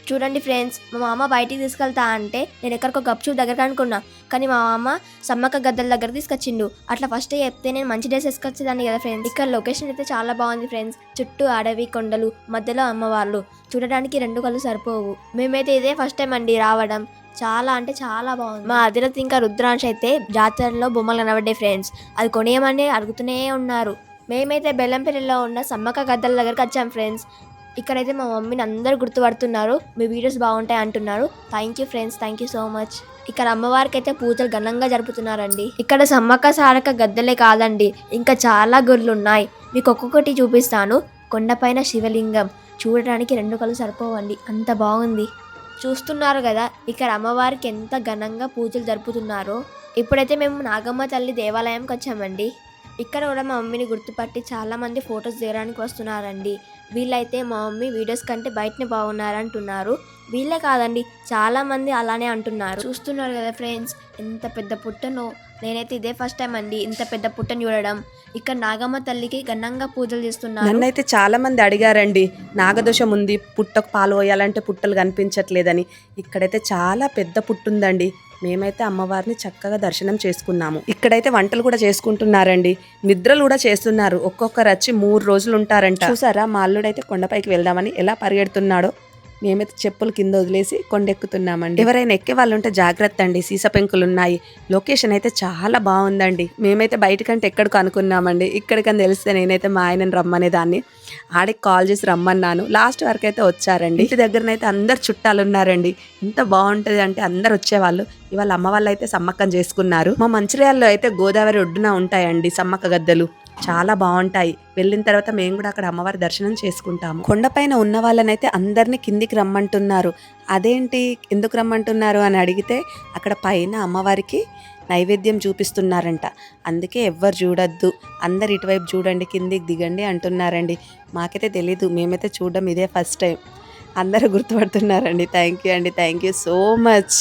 చూడండి ఫ్రెండ్స్, మా మామ బయటికి తీసుకెళ్తా అంటే నేను ఎక్కడికో గప్చూప్ దగ్గర అనుకున్నా, కానీ మా మామ సమ్మక్క గద్దల దగ్గర తీసుకొచ్చిండు. అట్లా ఫస్ట్ చెప్తే నేను మంచి డ్రెస్ వేసుకొచ్చేదాన్ని కదా ఫ్రెండ్స్. ఇక్కడ లొకేషన్ అయితే చాలా బాగుంది ఫ్రెండ్స్. చుట్టూ అడవి, కొండలు, మధ్యలో అమ్మవార్లు. చూడడానికి 2 కళ్ళు సరిపోవు. మేమైతే ఇదే ఫస్ట్ టైం అండి రావడం. చాలా అంటే చాలా బాగుంది. మా అధిరత్ ఇంకా రుద్రాంశ్ అయితే జాతరలో బొమ్మలు కనబడ్డాయి ఫ్రెండ్స్. అది కొనియమని అడుగుతూనే ఉన్నారు. మేమైతే బెల్లంపల్లిలో ఉన్న సమ్మక్క గద్దల దగ్గరకు వచ్చాం ఫ్రెండ్స్. ఇక్కడైతే మా మమ్మీని అందరూ గుర్తుపడుతున్నారు. మీ వీడియోస్ బాగుంటాయి అంటున్నారు. Thank you friends, thank you so much. ఇక్కడ అమ్మవారికి అయితే పూజలు ఘనంగా జరుపుతున్నారండి. ఇక్కడ సమ్మక్క సారక్క గద్దలే కాదండి, ఇంకా చాలా గుళ్ళు ఉన్నాయి. మీకు ఒక్కొక్కటి చూపిస్తాను. కొండపైన శివలింగం చూడడానికి 2 కళ్ళు సరిపోవండి, అంత బాగుంది. చూస్తున్నారు కదా ఇక్కడ అమ్మవారికి ఎంత ఘనంగా పూజలు జరుపుతున్నారో. ఇప్పుడైతే మేము నాగమ్మ తల్లి దేవాలయంకి వచ్చామండి. ఇక్కడ కూడా మా మమ్మీని గుర్తుపట్టి చాలా మంది ఫొటోస్ దిగడానికి వస్తున్నారండి. వీళ్ళైతే మా మమ్మీ వీడియోస్ కంటే బయటనే బాగున్నారంటున్నారు. వీళ్ళే కాదండి, చాలా మంది అలానే అంటున్నారు. చూస్తున్నారు కదా ఫ్రెండ్స్, ఎంత పెద్ద పుట్టనో. నేనైతే ఇదే ఫస్ట్ టైం అండి ఇంత పెద్ద పుట్టను చూడడం. ఇక్కడ నాగమ్మ తల్లికి ఘనంగా పూజలు చేస్తున్నారు. నన్నైతే చాలా మంది అడిగారండి, నాగదోషం ఉంది, పుట్టకు పాలు పోయాలంటే పుట్టలు కనిపించట్లేదని. ఇక్కడైతే చాలా పెద్ద పుట్టుందండి. మేమైతే అమ్మవారిని చక్కగా దర్శనం చేసుకున్నాము. ఇక్కడైతే వంటలు కూడా చేసుకుంటున్నారండి, నిద్రలు కూడా చేస్తున్నారు. ఒక్కొక్కరు వచ్చి 3 రోజులు ఉంటారంట. చూసారా, మా అల్లుడైతే కొండపైకి వెళ్దామని ఎలా పరిగెడుతున్నాడో. మేమైతే చెప్పులు కింద వదిలేసి కొండెక్కుతున్నామండి. ఎవరైనా ఎక్కే వాళ్ళు ఉంటే జాగ్రత్త అండి, సీస పెంకులు ఉన్నాయి. లొకేషన్ అయితే చాలా బాగుందండి. మేమైతే బయటకంటే ఎక్కడికి అనుకున్నామండి, ఇక్కడికని తెలిస్తే నేనైతే మా ఆయనని రమ్మనే దాన్ని. ఆడికి కాల్ చేసి రమ్మన్నాను. లాస్ట్ వరకు అయితే వచ్చారండి. ఇంటి దగ్గరనైతే అందరు చుట్టాలు ఉన్నారండి. ఎంత బాగుంటది అంటే అందరు వచ్చేవాళ్ళు. ఇవాళ అమ్మ వాళ్ళు అయితే సమ్మక్కం చేసుకున్నారు. మా మంచిర్యాలలో అయితే గోదావరి ఒడ్డున ఉంటాయండి సమ్మక్క గద్దలు, చాలా బాగుంటాయి. వెళ్ళిన తర్వాత మేము కూడా అక్కడ అమ్మవారి దర్శనం చేసుకుంటాము. కొండపైన ఉన్న వాళ్ళనైతే అందరినీ కిందికి రమ్మంటున్నారు. అదేంటి ఎందుకు రమ్మంటున్నారు అని అడిగితే అక్కడ పైన అమ్మవారికి నైవేద్యం చూపిస్తున్నారంట. అందుకే ఎవ్వరు చూడొద్దు, అందరు ఇటువైపు చూడండి, కిందికి దిగండి అంటున్నారండి. మాకైతే తెలీదు, మేమైతే చూడడం ఇదే ఫస్ట్ టైం. అందరూ గుర్తుపడుతున్నారండి. థ్యాంక్ యూ అండి, థ్యాంక్ యూ సో మచ్.